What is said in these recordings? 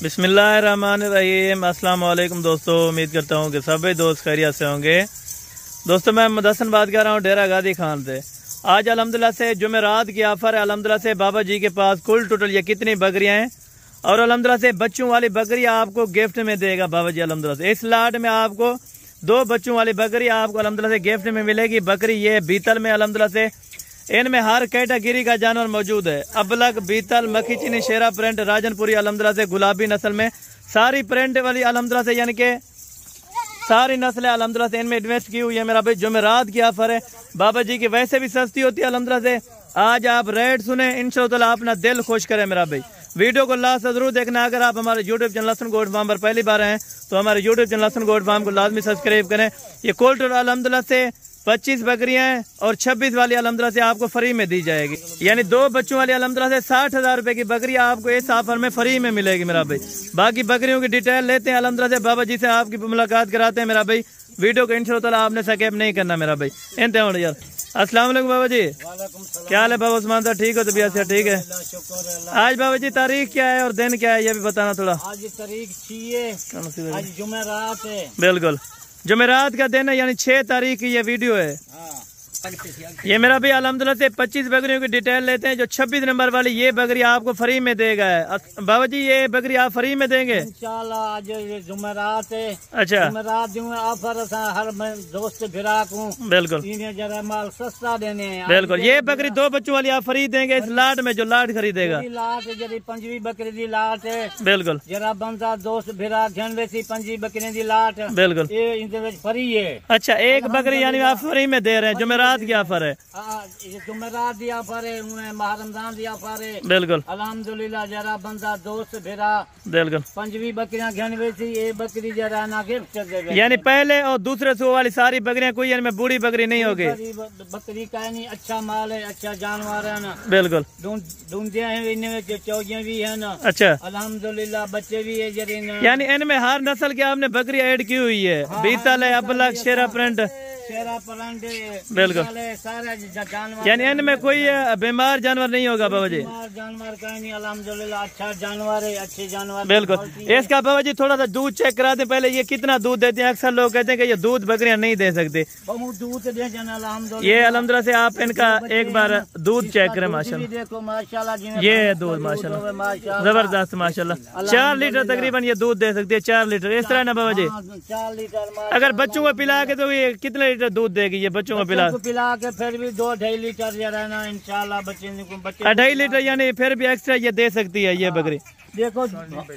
बिस्मिल्लाहिर्रहमानिर्रहीम। अस्सलाम वालेकुम दोस्तों, उम्मीद करता हूँ कि सभी दोस्त खैरियत से होंगे। दोस्तों मैं मुदस्सन बात कर रहा हूँ डेरा गादी खान से। आज अल्हम्दुलिल्लाह से जुमेरात की ऑफर है। अल्हम्दुलिल्लाह से बाबा जी के पास कुल टोटल ये कितनी बकरियां हैं और अल्हम्दुलिल्लाह से बच्चों वाली बकरी आपको गिफ्ट में देगा बाबा जी। अल्हम्दुलिल्लाह से इस लाट में आपको 2 बच्चों वाली बकरी आपको अल्हम्दुलिल्लाह से गिफ्ट में मिलेगी। बकरी ये बीतल में अल्हम्दुलिल्लाह से इनमें हर कैटेगरी का जानवर मौजूद है। अबलग, बीतल, मक्खी चीनी, शेरा प्रिंट, राजनपुरी, अल्हम्दुलिल्लाह से गुलाबी नस्ल में सारी प्रिंट वाली अल्हम्दुलिल्लाह से यानी कि सारी नस्लें अल्हम्दुलिल्लाह से इनमें इन्वेस्ट की हुई है। मेरा भाई जुमेरात की ऑफर है बाबा जी की, वैसे भी सस्ती होती है अल्हम्दुलिल्लाह से। आज आप रेट सुने, इंशाअल्लाह अपना दिल खुश करें मेरा भाई। वीडियो को लास्ट जरूर देखना। अगर आप हमारे यूट्यूब चैनल लसन गोट फार्म पर पहली बार आए तो हमारे यूट्यूब चैनल लसन गोट फार्म को लाजमी सब्सक्राइब करें। ये कोल टोटल अल्हम्दुलिल्लाह से 25 बकरियां हैं और 26 वाली अल्हम्दुलिल्लाह से आपको फ्री में दी जाएगी। यानी 2 बच्चों वाली अल्हम्दुलिल्लाह से 60,000 रुपए की बकरी आपको इस ऑफर में फ्री में मिलेगी मेरा भाई। बाकी बकरियों की डिटेल लेते हैं अल्हम्दुलिल्लाह से, बाबा जी से आपकी मुलाकात कराते हैं मेरा भाई। वीडियो को इंशाअल्लाह आपने स्किप नहीं करना मेरा भाई। इंतजार यार। अस्सलाम वालेकुम बाबा जी, क्या हाल है बाबा उस्मान साहब? ठीक हो? तबीयत से ठीक है? आज बाबा जी तारीख क्या है और दिन क्या है ये भी बताना थोड़ा। आज तारीख 6 आज जुमेरात है। बिल्कुल जुमेरात का दिन है, यानी 6 तारीख की ये वीडियो है। ये मेरा भी अल्हम्दुलिल्लाह से 25 बकरियों की डिटेल लेते हैं। जो 26 नंबर वाली ये बकरी आपको फ्री में देगा है बाबा जी। ये बकरी आप फ्री में देंगे इंशाल्लाह। आज ये जुमेरात है। अच्छा, जुमेरात जो ऑफर हर दोस्त फिराक हूँ। बिल्कुल जरा माल सस्ता देने हैं। बिल्कुल। ये बकरी 2 बच्चों वाली आप फ्री देंगे इस लाट में, जो लाट खरीदेगा। लाट जरी 5वीं बकरी दी लाट है। बिल्कुल जरा बंदा दोस्त फिराक जन वैसी 5 बकरी दी लाट। बिल्कुल ये फ्री है। अच्छा, एक बकरी यानी आप फ्री में दे रहे हैं। जुमेरात की ऑफर है। जुमेरात दी ऑफर है, माह रमजान दी ऑफर है। बिल्कुल अल्हम्दुलिल्लाह। जरा बंदा दोस्त फिरा बिल्कुल 5वीं बकरियां घन वैसी ये बकरी जरा ना गिफ्ट दे। यानी पहले और दूसरे सो वाली सारी बकरियां कोई इनमें बूढ़ी बकरी नहीं होगी। बकरी का नहीं अच्छा माल है, अच्छा जानवर है ना। बिल्कुल ढूंढिया है इनमें, चौजियां भी है ना। अच्छा, अल्हम्दुलिल्लाह बच्चे भी है जरी ना। यानी इनमें हर नस्ल की आपने बकरी ऐड की हुई है। बीतल है, अबलग, शेरा प्रिंट, बिल्कुल सारा जानवर। यानी इनमें कोई बीमार जानवर नहीं होगा बाबा जी। जानवर का नहीं अल्हम्दुलिल्लाह अच्छा जानवर है, अच्छे जानवर। बिल्कुल। इसका बाबा जी थोड़ा सा दूध चेक करा दें पहले, ये कितना दूध देते हैं। अक्सर लोग कहते हैं कि ये दूध बकरियां नहीं दे सकते। दूध दे ये अल्हम्दुलिल्लाह से आप इनका एक बार दूध चेक करें। माशाल्लाह देखो माशाल्लाह, ये दूध माशाल्लाह जबरदस्त माशाल्लाह। 4 लीटर तकरीबन ये दूध दे सकती है। 4 लीटर इस तरह ना बाबा जी। 4 लीटर अगर बच्चों को पिला के तो ये कितने लीटर दूध देगी ये बच्चों को पिला के? फिर भी 2-2.5 लीटर जरा ना इंशाल्लाह बच्चे 2.5 लीटर यानी फिर भी एक्स्ट्रा ये दे सकती है ये बकरी। देखो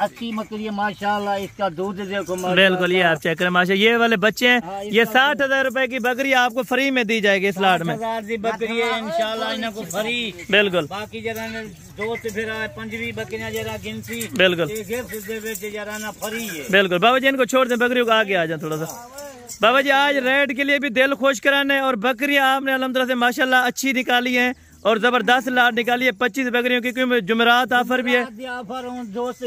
अच्छी बकरी है माशाल्लाह, इसका दूध देखो। बिल्कुल, ये आप चेक करें माशा। ये वाले बच्चे हैं, ये 60,000 रुपए की बकरी आपको फ्री में दी जाएगी इस लाट में। 60,000 की बकरी है इंशाल्लाह, इनको फ्री। बिल्कुल। बाकी जरा दोस्त फिर 5वीं बकरियां जरा गिनती। बिल्कुल जरा ना फ्री है। बिल्कुल। बाबा जी इनको छोड़ दें, बकरियों को आगे आ जाए थोड़ा सा। बाबा जी आज रेट के लिए भी दिल खुश कराने और बकरियां आपने अल्हम्दुलिल्लाह से माशाल्लाह अच्छी निकाली हैं और जबरदस्त लाट निकाली है। 25 बकरियों की, क्योंकि जुमेरात ऑफर भी है। ऑफर दोस्त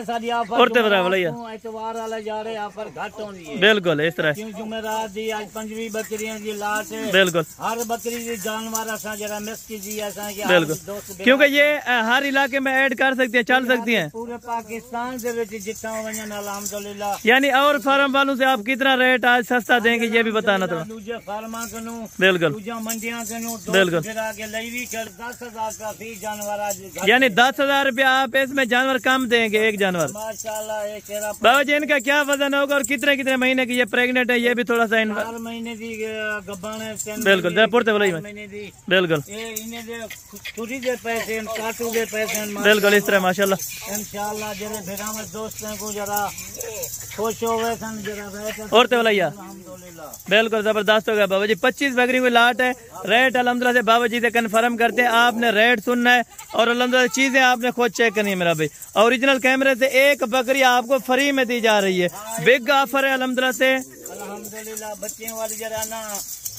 सारी ऑफर और एतवार वाला जा रहे ऑफर घट होनी है। बिल्कुल इस तरह जुमेरात दी आज 5वीं बकरियां दी लाट है। बिल्कुल। हर बकरी दी जानवर असा जरा मिस कीजिए असा के। बिल्कुल, क्योंकि ये हर इलाके में ऐड कर सकती है, चल सकती हैं पूरे पाकिस्तान से जितना वजन अल्हम्दुलिल्लाह। यानी और फार्म वालों से आप कितना रेट आज सस्ता देंगे ये भी बताना था। दूजे फार्मा कनू, बिल्कुल दूजा मंडियां कनू, बिल्कुल। 10,000 का फी जानवर आज। यानी 10,000 रुपया आप इसमें जानवर कम देंगे एक जानवर। माशाल्लाह। बाबा जी इनका क्या वजन होगा और कितने कितने महीने की ये प्रेग्नेंट है ये भी थोड़ा सा 4 महीने की गब्बान है। बिल्कुल पुरते बोला बिल्कुल पैसे काटू के पैसे। बिल्कुल इस तरह माशाल्लाह इंशाल्लाह जरा भेड़ा में दोस्तों को जरा खुश हो गए जरा और तो भैया बिल्कुल जबरदस्त हो गया बाबा जी। 25 बकरी की लाट है। रेट अल्हम्दुलिल्लाह से बाबा जी से कन्फर्म करते हैं। आपने रेट सुनना है और अल्हम्दुलिल्लाह चीजें आपने खुद चेक करनी है मेरा भाई। ओरिजिनल कैमरे से एक बकरी आपको फ्री में दी जा रही है। बिग ऑफर है अल्हम्दुलिल्लाह से। अल्हम्दुलिल्लाह बच्चियों वाली जरा ना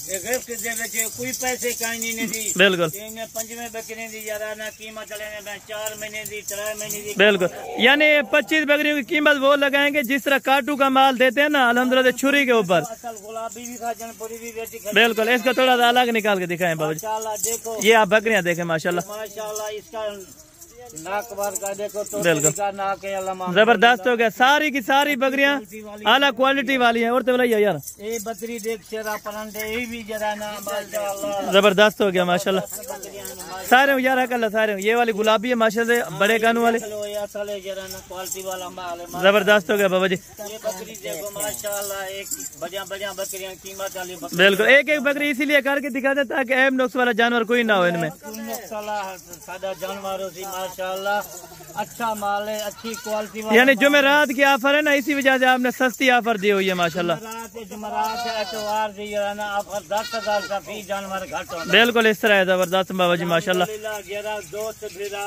गिफ्ट दे कोई पैसे कहीं नहीं दी। बिल्कुल 5वीं बकरी दी जरा ना कीमत चले 4 महीने दी 3 महीने दी। बिल्कुल, यानी 25 बकरियों की कीमत वो लगाएंगे जिस तरह काटू का माल देते हैं ना अल्हम्दुलिल्लाह छुरी के ऊपर। गुलाबी भी खाजनपुरी भी बेटी। बिल्कुल, इसको थोड़ा सा अलग निकाल के दिखाएं बाबा जी। देखो ये आप बकरियां देखें माशाल्लाह। माशाल्लाह इसका नाक बार का देखो तो बिल्कुल का नाक है अल्लाह जबरदस्त हो गया। सारी की सारी बकरियां आला क्वालिटी वाली हैं। और तो बोला यार ये बकरी देख चेहरा पलंदे ये भी जरा ना माशाल्लाह जबरदस्त हो गया माशाल्लाह। सारे यार अकल सारे ये वाली गुलाबी है माशाल्लाह, बड़े कानों वाले क्वालिटी वाला माल है। जबरदस्त हो गया बाबा जी। ये बकरी देखो माशाल्लाह, एक बजा बजा बकरियां कीमत वाली बकरी। बिल्कुल एक एक बकरी इसीलिए करके दिखा देता ताकि ऐब नुक्स वाला जानवर कोई ना हो इनमें। सादा जानवरों से माशाल्लाह अच्छा माल है, अच्छी क्वालिटी वाला। यानी जुमेरात की ऑफर है ना, इसी वजह से आपने सस्ती ऑफर दी हुई है माशाल्लाह। जुमेरात एतवार दी ना ऑफर 10,000 का फी जानवर घट होता है। बिल्कुल इस तरह है जबरदस्त बाबा जी माशाल्लाह। दोस्त भिड़ा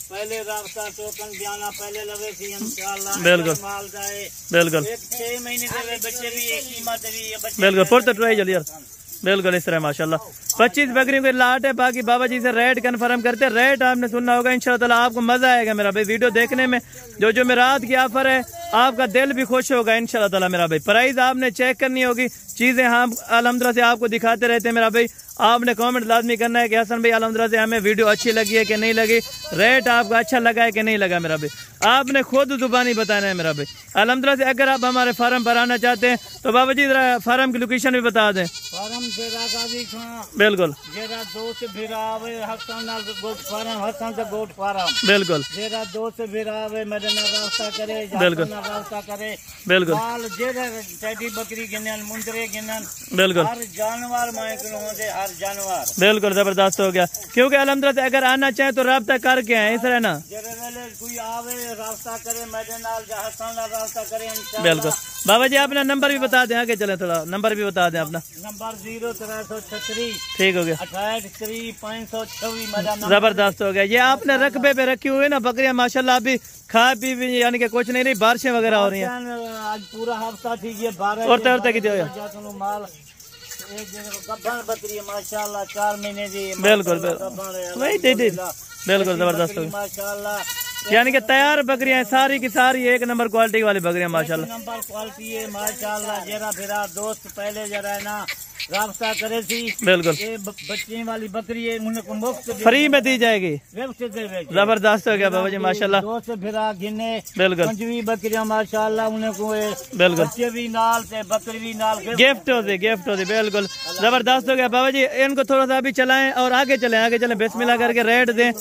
पहले रास्ता टोकन बयाना पहले लगे थी इंशाल्लाह। बिल्कुल माल जाए बिल्कुल 6 महीने के बच्चे भी एक कीमत भी बिल्कुल पुर तो ट्राई जल्दी यार। बिल्कुल इस तरह माशाल्लाह 25 बकरियों के लाट है। बाकी बाबा जी से रेट कंफर्म करते हैं। रेट आपने सुनना होगा इंशाल्लाह ताला, आपको मजा आएगा मेरा भाई वीडियो देखने में। जो जुमेरात की ऑफर है आपका दिल भी खुश होगा इंशाल्लाह ताला मेरा भाई। प्राइस आपने चेक करनी होगी, चीजें हम अल्हम्दुलिल्लाह से आपको दिखाते रहते हैं मेरा भाई। आपने कमेंट लाजमी करना है कि हसन भाई अल्हम्दुलिल्लाह से हमें वीडियो अच्छी लगी है कि नहीं लगी, रेट आपको अच्छा लगा है कि नहीं लगा मेरा भाई। आपने खुद जुबानी बताना है मेरा भाई अल्हम्दुलिल्लाह से। अगर आप हमारे फार्म पर आना चाहते हैं तो बाबा जी जरा फार्म की लोकेशन भी बता दें। फार्म जेरा का भी बिल्कुल जेरा 2 से भिरावे हसन गोट फार्म, हसन से गोट फार्म बिल्कुल जेरा 2 से भिरावे मदना रास्ता करे बिल्कुल रास्ता करे बिल्कुल माल जेरा टेडी बकरी गिनन मुंदरे गिनन बिल्कुल हर जानवर मायकल होंदे हर जानवर। बिल्कुल जबरदस्त हो गया। क्योंकि अल्हम्दुलिल्लाह से अगर आना चाहे तो राब्ता करके आए इस तरह ना। जेरे वेले कोई आवे रास्ता करे मदनाल जा हसन रास्ता करे इंशाल्लाह। बिल्कुल बाबा जी अपना नंबर भी बता दें, आगे चले थोड़ा नंबर भी बता दें अपना। नंबर 0336 ठीक हो गया 68 526 मदना। जबरदस्त हो गया। ये आपने रकबे पे रखी हुई है ना बकरियां माशाल्लाह, अभी खा पी भी यानी कि कुछ नहीं, बारिशें वगैरह हो रही हैं। आज पूरा हफ्ता थी ये 12 और की माल एक गब्बन बकरी है माशाल्लाह 4 महीने की। बिल्कुल बिल्कुल जबरदस्त हो गया माशाल्लाह। यानी कि तैयार बकरियां सारी की सारी एक नंबर क्वालिटी वाली बकरियां माशाल्लाह। नंबर क्वालिटी है माशाल्लाह। जरा फिरा दोस्त पहले जरा है ना रास्ता करे थी। बिल्कुल ये बच्चे वाली बकरी है उनको मुफ्त फ्री में दी जाएगी। जबरदस्त हो गया बाबा जी माशाल्लाह। दोस्त फिरा गिने बिल्कुल 5 बकरियां माशाल्लाह उनको बिल्कुल बच्चे भी नाल थे बकरी भी नाल गिफ्ट होते बिल्कुल जबरदस्त हो गया बाबा जी। इनको थोड़ा सा अभी चलाएं और आगे चलें बिस्मिल्लाह करके रेट दें।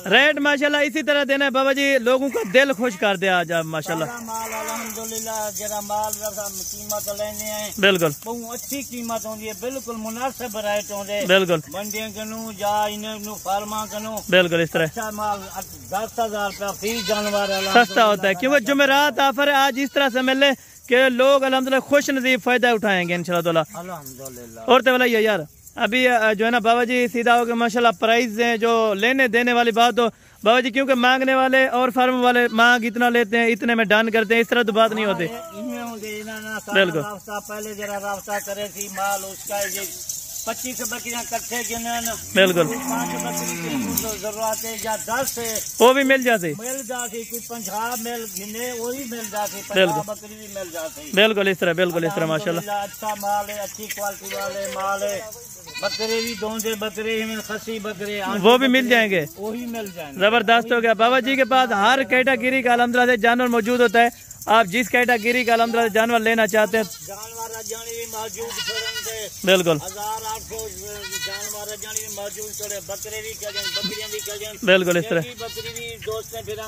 रेट माशाल्लाह इसी तरह देना है बाबा जी, लोगों का दिल खुश कर दे आज आप माशाल्लाह। माल अल्हम्दुलिल्लाह जरा माल कीमत लेने हैं बिल्कुल बहुत अच्छी कीमत होती है, बिल्कुल मुनासिब रेट होंगे। बिल्कुल मंडियों कनू या इन फार्मा कनू बिल्कुल इस तरह अच्छा माल 10,000 रुपया फी जानवर सस्ता होता है। क्योंकि जुमेरात ऑफर है आज इस तरह से मिले कि लोग अल्हम्दुलिल्लाह खुश नसीब फायदा उठाएंगे इंशाल्लाह अल्हम्दुलिल्लाह। और तो बोला यार अभी जो है ना बाबा जी सीधा हो गया माशाल्लाह। प्राइस है जो लेने देने वाली बात हो बाबा जी, क्योंकि मांगने वाले और फार्म वाले मांग इतना लेते हैं इतने में डन करते हैं, इस तरह तो बात नहीं होती। बिल्कुल पहले जरा रास्ता करे थी माल उसका 25 बकरियां कट्ठे गिनन बिल्कुल 5 बकरी की जरूरत है या 10 वो भी मिल जाती कोई 50 मिल गिने वो भी मिल जाती, 50 बकरी भी मिल जाती। बिल्कुल इस तरह माशाल्लाह। अच्छा माल है, अच्छी क्वालिटी वाले माल है। बकरे भी दोंदे बकरे खसी बकरे वो भी मिल जाएंगे, वही मिल जाएंगे। जबरदस्त हो गया। बाबा जी के पास हर कैटेगरी का अल्हम्दुलिल्लाह से जानवर मौजूद होता है। आप जिस कैटेगरी का अल्हम्दुलिल्लाह से जानवर लेना चाहते हैं जानवर भी मौजूद बिल्कुल 1800 जानवर मौजूद बकरे भी बकरियां भी बिल्कुल इस तरह बकरी भी दोस्त ने फिर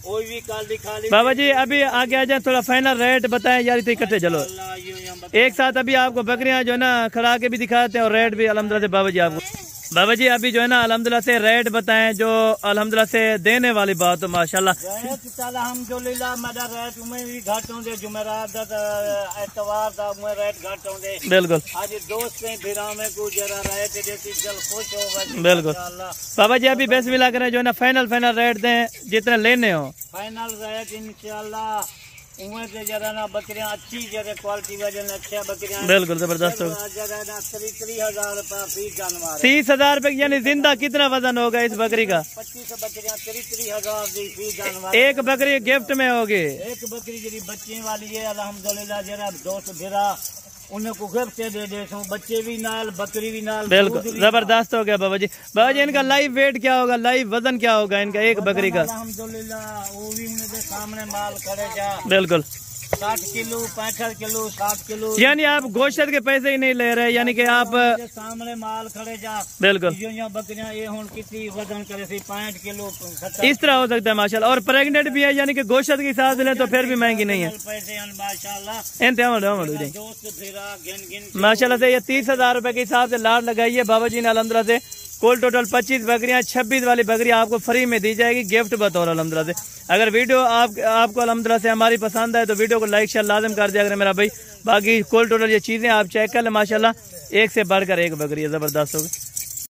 कोई भी काल दिखा ली। बाबा जी अभी आगे आ जाए थोड़ा फाइनल रेट बताएं यार, तो इकट्ठे चलो एक साथ। अभी आपको बकरियां जो है ना खड़ा के भी दिखाते हैं और रेट भी अल्हम्दुलिल्लाह से बाबा जी आपको। बाबा जी अभी जो है ना अल्हम्दुलिल्लाह से रेट बताएं जो अल्हम्दुलिल्लाह से देने वाली बात हो माशाल्लाह। अल्हम्दुलिल्लाह मेरा रेट में भी घट होंगे जुमेरात एतवार दा में रेट घट होंगे। बिल्कुल आज दोस्त ने फिर में को जरा रेट देती चल खुश हो। बिल्कुल बाबा जी अभी बिस्मिल्लाह करें जो है ना फाइनल रेट दें जितने लेने हो। फाइनल रेट इंशाल्लाह उम्र से जरा ना बकरियां अच्छी जरा क्वालिटी वजन अच्छा बकरियां बिल्कुल जबरदस्त होगा। 30,000 रुपया फी जानवर 30,000 रुपए यानी जिंदा कितना वजन होगा इस बकरी का? 25 बकरियां 30,000 की फी जानवर। एक बकरी गिफ्ट में होगी। एक बकरी जरी बच्चे वाली है अल्हम्दुलिल्लाह जरा दोस्त भिरा उन्हें को गिफ्ट दे सो, बच्चे भी नाल, बकरी भी नाल। बिल्कुल जबरदस्त हो गया बाबा जी। बाबा जी इनका लाइव वेट क्या होगा, लाइव वजन क्या होगा इनका एक बकरी का? अल्हम्दुलिल्लाह वो भी उनके सामने माल खड़े जा। बिल्कुल 60 किलो 65 किलो 60 किलो। यानी आप गोश्त के पैसे ही नहीं ले रहे, यानी कि आप सामने माल खड़े जा। बिल्कुल बकरियां ये हूं कितनी वजन करे 65 किलो इस तरह हो सकता है माशाल्लाह। और प्रेग्नेंट भी है, यानी कि गोश्त के हिसाब से ले तो फिर भी महंगी नहीं है। पैसे माशाल्लाह माशाल्लाह से ये 30,000 रुपए के हिसाब से लाट लगाइए बाबा जी ने अल्हम्दुलिल्लाह से। कुल टोटल 25 बकरियां, 26 वाली बकरी आपको फ्री में दी जाएगी गिफ्ट बतौर अल्हम्दुलिल्लाह से। अगर वीडियो आपको अल्हम्दुलिल्लाह से हमारी पसंद है तो वीडियो को लाइक शेयर लाजम कर दिया अगर मेरा भाई। बाकी कुल टोटल ये चीजें आप चेक कर ले माशाल्लाह, एक से बढ़कर एक बकरी है, जबरदस्त होगी।